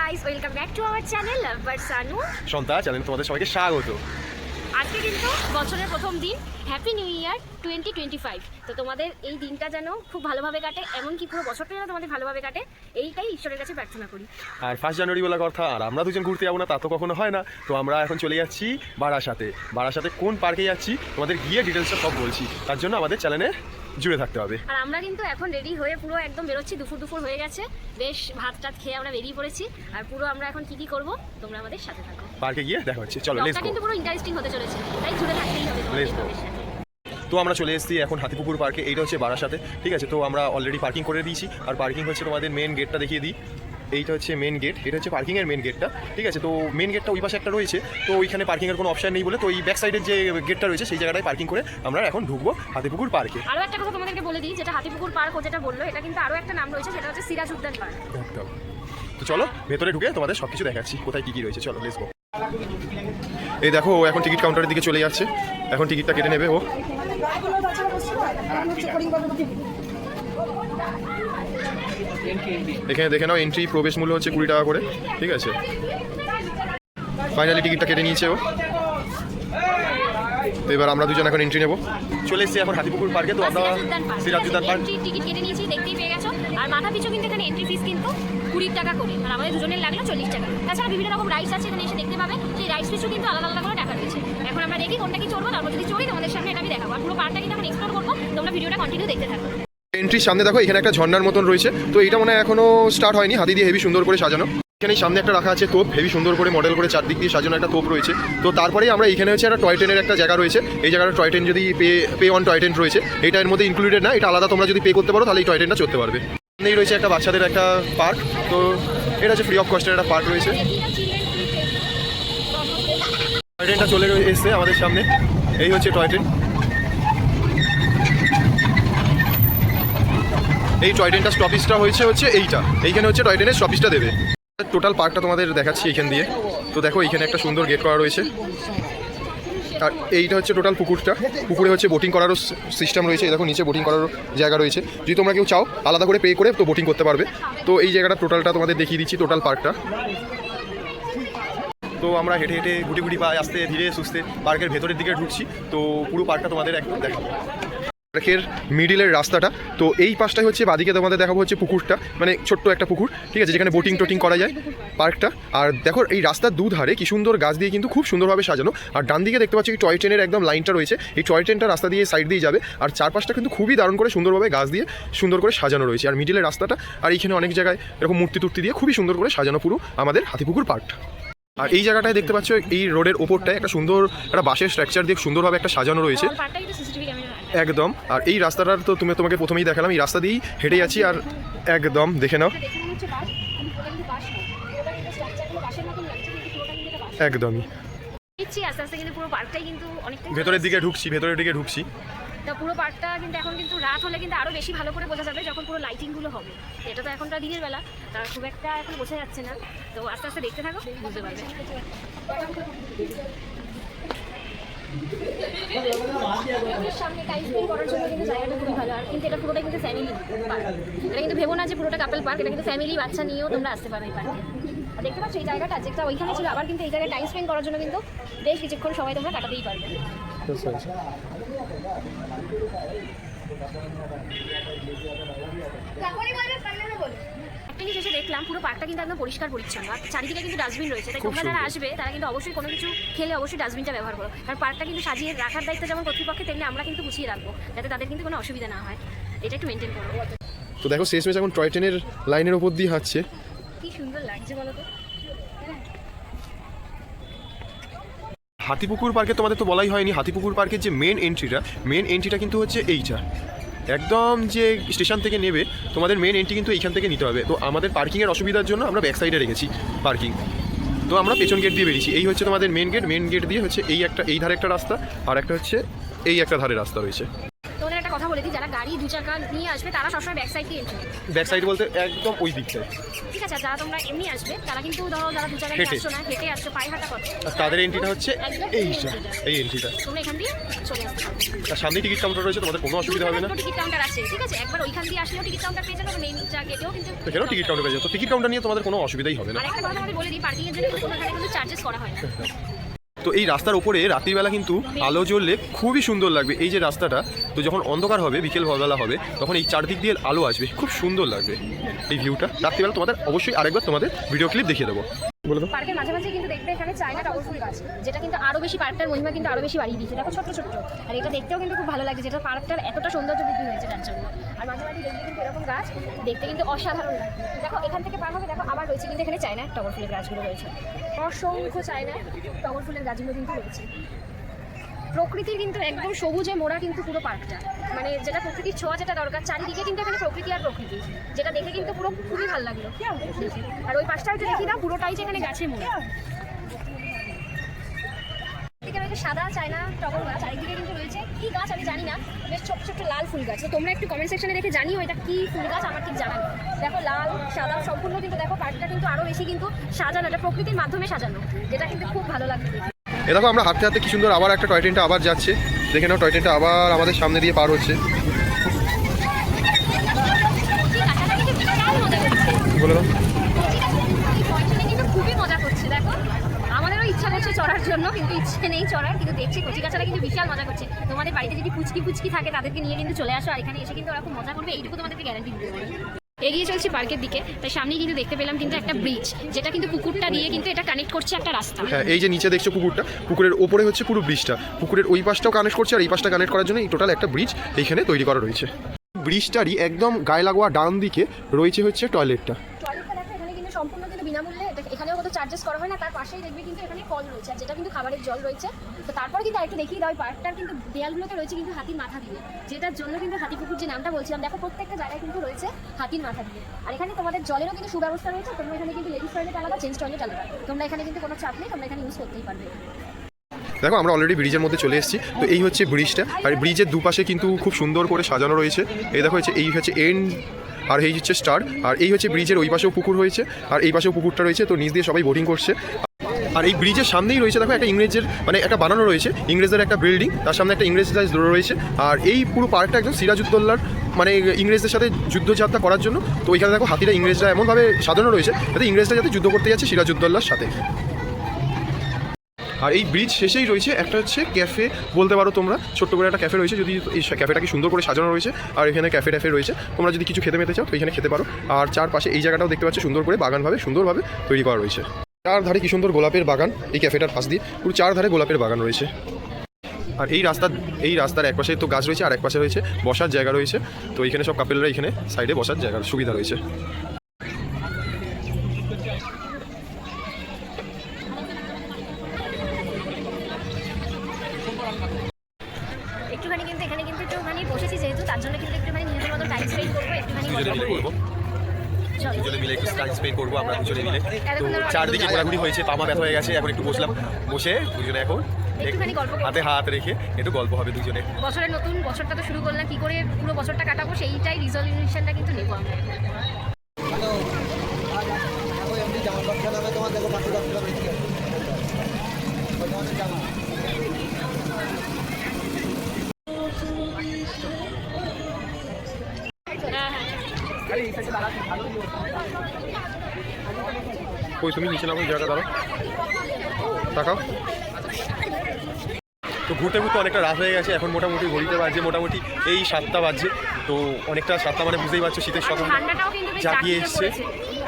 Guys, welcome back to our channel lover Sanu সন্তা channel তোমাদের সবাইকে স্বাগত। আজকে কিন্তু বছরের প্রথম দিন, হ্যাপি নিউ ইয়ার 2025। তো তোমাদের এই দিনটা যেন খুব ভালোভাবে কাটে, এমনকি পুরো বছরটা যেন তোমাদের ভালোভাবে কাটে, এইটাই ঈশ্বরের কাছে প্রার্থনা করি। আর 1 জানুয়ারি বলা কথা, আর আমরা দুজন ঘুরতে যাবো না তা তো কখনো হয় না। তো আমরা এখন চলে যাচ্ছি বারাসাতে কোন পার্কে যাচ্ছি তোমাদের গিয়ে ডিটেলসটা সব বলছি, তার জন্য আমাদের চ্যানেলে জুড়ে থাকতে হবে। আর আমরা কিন্তু এখন রেডি হয়ে পুরো একদম বেরোচ্ছি, দুপুর হয়ে গেছে, বেশ ভাত টাত খেয়ে আমরা বেরিয়ে পড়েছি। আর পুরো আমরা এখন কি করব তোমরা আমাদের সাথে থাকো, পার্কে গিয়ে দেখা হচ্ছে। চলো লেটস গো। কিন্তু পুরো ইন্টারেস্টিং হতে চলেছে, তাই জুড়ে থাকতেই হবে তোমাদের সাথে। তো আমরা চলে এসেছি এখন হাতিপুকুর পার্কে, এইটা হচ্ছে বারাসাতে, ঠিক আছে। তো আমরা অলরেডি পার্কিং করে দিয়েছি, আর পার্কিং হচ্ছে তোমাদের মেন গেটটা দেখিয়ে দিই। এইটা হচ্ছে মেন গেট, এটা হচ্ছে পার্কিংয়ের মেন গেটটা, ঠিক আছে। তো মেন গেটটা ওই পাশে একটা রয়েছে, তো ওইখানে পার্কিংয়ের কোনো অপশন নেই বলে তো এই ব্যাক সাইডের যে গেটটা রয়েছে সেই জায়গাটায় পার্কিং করে আমরা এখন ঢুকবো হাতিপুকুর পার্কে। আরও একটা কথা তোমাদেরকে বলে দিই, যেটা হাতিপুকুর পার্ক ও যেটা বললো, এটা কিন্তু আরও একটা নাম রয়েছে, সেটা হচ্ছে সিরাজ উদ্যান পার্ক। একদম। তো চলো ভেতরে ঢুকে তোমাদের সব কিছু দেখাচ্ছি কোথায় কী কী রয়েছে। চলো লেটস গো। এই দেখো ও এখন টিকিট কাউন্টারের দিকে চলে যাচ্ছে, এখন টিকিটটা কেটে নেবে ও। এখানে দেখে নাও, এন্ট্রি প্রবেশ মূল্য হচ্ছে 20 টাকা করে, ঠিক আছে। ফাইনালি টিকিটটা কেটে নিয়েছে ও। তো এবার আমরা দুজন এখন এন্ট্রি নেব। চলে এসেছি এখন হাতিপুকুর পার্কে। তো আমরা সিরাজ উদ্যান পার্ক টিকিট কেটে নিয়েছি, দেখতেই পেয়ে গেছো। আর মাথা পিছু কিন্তু এখানে এন্ট্রি ফিস কিন্তু 20 টাকা করে, আর আমাদের দুজনের লাগলো 40 টাকা। তাছাড়া বিভিন্ন রকম রাইডস আছে, এখানে এসে দেখতে পাবে। সেই রাইডস পিছু কিন্তু আলাদা আলাদা করে টাকা রয়েছে। এখন আমরা দেখি কোনটা কি চড়বো, তারপর যদি চড়ি তোমাদের সামনে এটা আমি দেখাবো। আর পুরো পার্কটা কিন্তু এখন এক্সপ্লোর করবো, তোমরা ভিডিওটা কন্টিনিউ দেখতে থাকো। এন্ট্রির সামনে দেখো এখানে একটা ঝর্ণার মতন রয়েছে, তো এটা মনে হয় এখনো স্টার্ট হয়নি। হাতি দিয়ে হেভি সুন্দর করে সাজানো। এখানে সামনে একটা রাখা আছে তোপ, হেভি সুন্দর করে মডেল করে চারদিক দিয়ে সাজানো একটা তোপ রয়েছে। তো তারপরেই আমরা এখানে হচ্ছে একটা টয় ট্রেনের একটা জায়গা রয়েছে। এই জায়গাটা টয় ট্রেন যদি পে অন টয় ট্রেন রয়েছে, এটা এর মধ্যে ইনক্লুডেড না, এটা আলাদা। তোমরা যদি পে করতে পারো তাহলে এই টয় ট্রেনটা চড়তে পারবে। এখানেই রয়েছে একটা বাচ্চাদের একটা পার্ক, তো এটা হচ্ছে ফ্রি অফ কস্টের একটা পার্ক রয়েছে। টয় ট্রেনটা চলে এসছে আমাদের সামনে, এই হচ্ছে টয় ট্রেন। এই টয় ট্রেনটা স্টপেজটা হচ্ছে এইখানে হচ্ছে টয় ট্রেনের স্টপেজটা দেবে। টোটাল পার্কটা তোমাদের দেখাচ্ছি এখান দিয়ে। তো দেখো এখানে একটা সুন্দর গেট করা রয়েছে, আর এইটা হচ্ছে টোটাল পুকুরটা। পুকুরে হচ্ছে বোটিং করারও সিস্টেম রয়েছে। দেখো নিচে বোটিং করারও জায়গা রয়েছে, যদি তোমরা কেউ চাও আলাদা করে পে করে তো বোটিং করতে পারবে। তো এই জায়গাটা টোটালটা তোমাদের দেখিয়ে দিচ্ছি, টোটাল পার্কটা। তো আমরা হেঁটে হেঁটে গুটি পায়ে আস্তে ধীরে সুস্থে পার্কের ভেতরের দিকে ঢুকছি। তো পুরো পার্কটা তোমাদের একদম দেখাবো। পার্কের মিডিলের রাস্তাটা, তো এই পাশটাই হচ্ছে বাদিকে তোমাদের দেখাবো হচ্ছে পুকুরটা, মানে ছোট্ট একটা পুকুর, ঠিক আছে, যেখানে বোটিং টোটিং করা যায় পার্কটা। আর দেখো এই রাস্তার দুধারে কি সুন্দর গাছ দিয়ে কিন্তু খুব সুন্দরভাবে সাজানো। আর ডান দিকে দেখতে পাচ্ছি এই টয় ট্রেনের একদম লাইনটা রয়েছে। এই টয় ট্রেনটা রাস্তা দিয়ে সাইড দিয়ে যাবে, আর চারপাশটা কিন্তু খুবই দারুণ করে সুন্দরভাবে গাছ দিয়ে সুন্দর করে সাজানো রয়েছে। আর মিডিলের রাস্তাটা, আর এইখানে অনেক জায়গায় এরকম মূর্তি টুর্তি দিয়ে খুবই সুন্দর করে সাজানো পুরো আমাদের হাতিপুকুর পার্কটা। আর এই জায়গাটায় দেখতে পাচ্ছ এই রোডের ওপরটায় একটা সুন্দর একটা বাঁশের স্ট্রাকচার দিয়ে সুন্দরভাবে একটা সাজানো রয়েছে একদম। আর এই রাস্তাটার তো তোমাকে প্রথমেই দেখালাম, এই রাস্তা দিয়েই হেঁটে যাচ্ছি। আর একদম দেখে নাও, একদমই আস্তে আস্তে কিন্তু পুরো পার্কটাই কিন্তু অনেকটা ভেতরের দিকে ঢুকছি। তা পুরো পার্কটা কিন্তু এখন কিন্তু রাত হলে কিন্তু আরো বেশি ভালো করে বোঝা যাবে, যখন পুরো লাইটিংগুলো হবে। এটা তো এখনটা দিনের বেলা, তার খুব একটা এখন বোঝা যাচ্ছে না। তো আস্তে আস্তে দেখতে থাকো, বুঝতে পারবে। সামনে টাইম স্পেন্ড করার জন্য কিন্তু জায়গাটা খুবই ভালো। আর কিন্তু এটা পুরোটাই কিন্তু ফ্যামিলি পার্ক, এটা কিন্তু ভেবো না যে পুরোটা কাপল পার্ক। এটা কিন্তু ফ্যামিলি বাচ্চা নিয়েও তোমরা আসতে পারো এই পার্কে। আর দেখতে পাচ্ছ এই জায়গাটা যেটা ওইখানে ছিল, আবার কিন্তু এই জায়গায় টাইম স্পেন্ড করার জন্য কিন্তু বেশ কিছুক্ষণ সময় তোমরা কাটাতেই পারবে। একটা জিনিস এসে দেখলাম, পুরো পার্কটা কিন্তু একদম পরিষ্কার পরিচ্ছন্ন, আর চারিদিকে কিন্তু ডাস্টবিন রয়েছে। তাই তোমরা যারা আসবে তারা কিন্তু অবশ্যই কোনো কিছু খেলে অবশ্যই ডাস্টবিনটা ব্যবহার করো। কারণ পার্কটা কিন্তু সাজিয়ে রাখার দায়িত্ব যেমন কর্তৃপক্ষের, তেমনি আমরা কিন্তু গুছিয়ে রাখবো, যাতে তাদের কিন্তু কোনো অসুবিধা না হয়। এটা একটু মেনটেন করো। তো দেখো শেষমেশ এখন টয় ট্রেনের লাইনের ওপর দিয়ে হাঁটছে, কি সুন্দর লাগছে বলো তো। হাতিপুকুর পার্কে তোমাদের তো বলাই হয়নি, হাতিপুকুর পার্কের যে মেন এন্ট্রিটা কিন্তু হচ্ছে এইটা। একদম যে স্টেশন থেকে নেবে তোমাদের মেন এন্ট্রি কিন্তু এইখান থেকে নিতে হবে। তো আমাদের পার্কিংয়ের অসুবিধার জন্য আমরা ব্যাক সাইডে রেখেছি পার্কিং। তো আমরা পেছন গেট দিয়ে বেরিয়েছি। এই হচ্ছে তোমাদের মেন গেট দিয়ে হচ্ছে এই ধারে একটা রাস্তা, আর একটা হচ্ছে এই একটা ধারে রাস্তা রয়েছে। তোমাদের একটা কথা বলে দিই, যারা গাড়ি 2 চাকা নিয়ে আসবে তারা সবসময় ব্যাক সাইড দিয়ে এন্ট্রি। ব্যাক সাইড বলতে একদম ওই দিকটায়। ঠিক আছে, আর যারা তোমরা এমনি আসবে তারা কিন্তু ধরো যারা 2 চাকা নিয়ে হেঁটে। আসছো না, হেঁটে আসছো, পায়ে হাঁটা করো, আর তাদের এন্ট্রিটা হচ্ছে একদম এইটা, এই এন্ট্রিটা। তোমরা এখান দিয়ে চলে আসতে পারো। আর সামনে টিকিট কাউন্টার রয়েছে, তোমাদের কোনো অসুবিধা হবে না। টিকিট কাউন্টার আছে, ঠিক আছে, একবার ওইখান দিয়ে আসলেও টিকিট কাউন্টার পেয়ে যাবে, মেইন যা গেটেও কিন্তু এখানেও টিকিট কাউন্টার পেয়ে যাবে। তো টিকিট কাউন্টার নিয়ে তোমাদের কোনো অসুবিধাই হবে না। আর একটা কথা তোমাদের বলে দিই, পার্কিং এর জন্য কিন্তু কোনো এখানে কিন্তু চার্জেস করা হয় না। তো এই রাস্তার ওপরে রাত্রিবেলা কিন্তু আলো জ্বললে খুবই সুন্দর লাগবে। এই যে রাস্তাটা, তো যখন অন্ধকার হবে, বিকেল বেলা হবে, তখন এই চারদিক দিয়ে আলো আসবে, খুব সুন্দর লাগবে এই ভিউটা রাত্রিবেলা। তোমাদের অবশ্যই আরেকবার তোমাদের ভিডিও ক্লিপ দেখিয়ে দেবো। বলে দাও। পার্কের মাঝে মাঝে কিন্তু দেখবে এখানে চায়না টগর ফুল গাছ, যেটা কিন্তু আরো বেশি পার্কটার মহিমা কিন্তু আরো বেশি বাড়িয়ে দিয়েছে। দেখো ছোট ছোট, আর এটা দেখতেও কিন্তু খুব ভালো লাগছে, যেটা পার্কটার এতটা সৌন্দর্য বৃদ্ধি হয়েছে তার জন্য। আর মাঝে মাঝে দেখবে কিন্তু এরকম গাছ দেখতে কিন্তু অসাধারণ লাগে। দেখো এখান থেকে পার হবে, দেখো আবার রয়েছে কিন্তু এখানে চায়না টগর ফুলের গাছগুলো রয়েছে, অসংখ্য চায়না টগর ফুলের গাছগুলো কিন্তু রয়েছে। প্রকৃতির কিন্তু একদম সবুজে মোড়া কিন্তু পুরো পার্কটা, মানে যেটা প্রকৃতির ছোঁয়া যেটা দরকার, চারিদিকে কিন্তু এখানে প্রকৃতি আর প্রকৃতি, যেটা দেখে কিন্তু পুরো খুবই ভালো লাগলো। আর ওই পাশটাও যে দেখি দাও, পুরোটাই যেখানে গাছে মোড়া। এদিকে রয়েছে সাদা চায়না টগর গাছ, আরেকদিকে কিন্তু রয়েছে কি গাছ আমি জানি না, বেশ ছোট ছোট লাল ফুল গাছ। তো তোমরা একটু কমেন্ট সেকশনে দেখে জানিও এটা কি ফুল গাছ, আমার ঠিক জানা নেই। দেখো লাল সাদা সম্পূর্ণ কিন্তু, দেখো পার্কটা কিন্তু আরো বেশি কিন্তু সাজানো, এটা প্রকৃতির মাধ্যমে সাজানো, যেটা কিন্তু খুব ভালো লাগবে। এ দেখো আমরা হাঁটতে হাঁটতে কি সুন্দর আবার একটা টয় ট্রেনটা আবার যাচ্ছে। দেখে নাও, টয় ট্রেনটা আবার আমাদের সামনে দিয়ে পার হচ্ছে। বলে দাও। কিন্তু খুবই মজা করছে, দেখো আমাদেরও ইচ্ছা করছে চড়ার জন্য, কিন্তু ইচ্ছে নেই চড়ার, কিন্তু দেখছি কচিকাচারা কিন্তু বিশাল মজা করছে। তোমাদের বাড়িতে যদি পুচকি থাকে তাদেরকে নিয়ে কিন্তু চলে আসো, আর এখানে এসে কিন্তু ওরা খুব মজা করবে, এইটুকু তোমাদেরকে গ্যারান্টি দিতে পারি। এগিয়ে চলছি পার্কের দিকে, তাই সামনেই কিন্তু দেখতে পেলাম কিন্তু একটা ব্রিজ, যেটা কিন্তু পুকুরটা দিয়ে কিন্তু এটা কানেক্ট করছে একটা রাস্তা। হ্যাঁ, এই যে নিচে দেখছো পুকুরটা, পুকুরের ওপরে হচ্ছে পুরো ব্রিজটা, পুকুরের ওই পাশটাও কানেক্ট করছে, আর এই পাশটা কানেক্ট করার জন্য এই টোটাল একটা ব্রিজ এইখানে তৈরি করা রয়েছে। ব্রিজটারই একদম গায়ে লাগোয়া ডান দিকে রয়েছে হচ্ছে টয়লেটটা। টয়লেটটা দেখো এখানে কিন্তু সম্পূর্ণ কিন্তু বিনামূল্যে, এখানেও কোনো চার্জেস করা হয় না। তার পাশেই দেখবে কিন্তু এখানে কল রয়েছে, আর যেটা কিন্তু খাবারের জল রয়েছে। তো তারপর কিন্তু আরেকটু দেখিয়ে দাও, পার্কটার কিন্তু দেয়ালগুলোতে রয়েছে কিন্তু হাতির মাথা দিয়ে, যেটার জন্য কিন্তু হাতি পুকুর যে নামটা বলছিলাম, দেখো প্রত্যেকটা জায়গায় কিন্তু রয়েছে হাতির মাথা দিয়ে। আর এখানে তোমাদের জলেরও কিন্তু সুব্যবস্থা রয়েছে, তোমরা এখানে কিন্তু লেডিস টয়লেট আলাদা, জেন্টস টয়লেট আলাদা, তোমরা এখানে কিন্তু কোনো চাপ নেই, তোমরা এখানে ইউজ করতেই পারবে। দেখো আমরা অলরেডি ব্রিজের মধ্যে চলে এসেছি। তো এই হচ্ছে ব্রিজটা, আর ব্রিজের দুপাশে কিন্তু খুব সুন্দর করে সাজানো রয়েছে। এই দেখো হচ্ছে এই হচ্ছে এন্ড, আর এই হচ্ছে স্টার, আর এই হচ্ছে ব্রিজের ওই পাশেও পুকুর হয়েছে, আর এই পাশেও পুকুরটা রয়েছে। তো নিচ দিয়ে সবাই বোটিং করছে। আর এই ব্রিজের সামনেই রয়েছে দেখো একটা ইংরেজের, মানে একটা বানানো রয়েছে ইংরেজদের একটা বিল্ডিং, তার সামনে একটা ইংরেজ রয়েছে। আর এই পুরো পার্কটা একদম সিরাজউদ্দৌলার, মানে ইংরেজদের সাথে যুদ্ধযাত্রা করার জন্য। তো ওইখানে দেখো হাতিরা ইংরেজরা এমনভাবে সাজানো রয়েছে যাতে ইংরেজরা যাতে যুদ্ধ করতে যাচ্ছে সিরাজউদ্দৌলার সাথে। আর এই ব্রিজ শেষেই রয়েছে একটা হচ্ছে ক্যাফে বলতে পারো তোমরা, ছোট্ট করে একটা ক্যাফে রয়েছে। যদি এই ক্যাফেটাকে সুন্দর করে সাজানো রয়েছে, আর এখানে ক্যাফে রয়েছে, তোমরা যদি কিছু খেতে মেতে চাও তো এখানে খেতে পারো। আর চারপাশে এই জায়গাটাও দেখতে পাচ্ছ সুন্দর করে বাগানভাবে সুন্দরভাবে তৈরি করা রয়েছে। চার ধারে কি সুন্দর গোলাপের বাগান, এই ক্যাফেটার পাশ দিয়ে পুরো চার ধারে গোলাপের বাগান রয়েছে। আর এই রাস্তার এক পাশে তো গাছ রয়েছে, আর এক পাশে রয়েছে বসার জায়গা রয়েছে। তো এখানে সব কাপেলরা এখানে সাইডে বসার জায়গার সুবিধা রয়েছে। একটুখানি কিন্তু এখানে কিন্তু একটুখানি বসেছি যেহেতু, তার জন্য কিন্তু একটুখানি নিজেদের মতো টাইম স্পেন্ড করবো, একটুখানি দুজনে মিলে একটু টাইম স্পেন্ড করবো আমরা দুজনে মিলে। তো চারদিকে ঘোরাঘুরি হয়েছে, পামা ব্যথা হয়ে গেছে, এখন একটু বসলাম, বসে দুজনে এখন একটুখানি গল্প করবো। হাতে হাত রেখে একটু গল্প হবে দুজনে। বছরের নতুন বছরটা তো শুরু করলাম, কি করে পুরো বছরটা কাটাবো সেইটাই রিজলিউশনটা কিন্তু নেবো আমরা। কই তুমি নিচে নামো, জায়গা দাঁড়াও, তাকাও। তো ঘুরতে ঘুরতে অনেকটা রাত হয়ে গেছে, এখন মোটামুটি ঘড়িতে বাজছে মোটামুটি এই 7টা বাজছে। তো অনেকটা 7টা মানে বুঝতেই পারছো শীতের সকাল জাগিয়ে এসছে,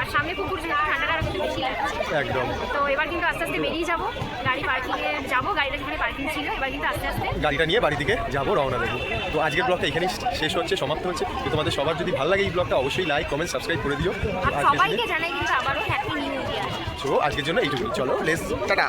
আর সামনে পুকুর ঠান্ডাটা কিন্তু বেশি লাগছে একদম। তো এবার কিন্তু আস্তে আস্তে বেরিয়ে যাবো, গাড়ি পার্কিংয়ে যাবো, গাড়িটা যেখানে পার্কিং ছিল এবার কিন্তু আস্তে আস্তে গাড়িটা নিয়ে বাড়ি থেকে যাবো, রওনা দেবো। তো আজকের ব্লগটা এখানেই শেষ হচ্ছে, সমাপ্ত হচ্ছে। তো তোমাদের সবার যদি ভালো লাগে এই ব্লগটা অবশ্যই লাইক কমেন্ট সাবস্ক্রাইব করে দিও। আর সবাইকে জানাই কিন্তু আবারও হ্যাপি নিউ ইয়ার। তো আজকের জন্য এইটুকুই, চলো লেটস টাটা।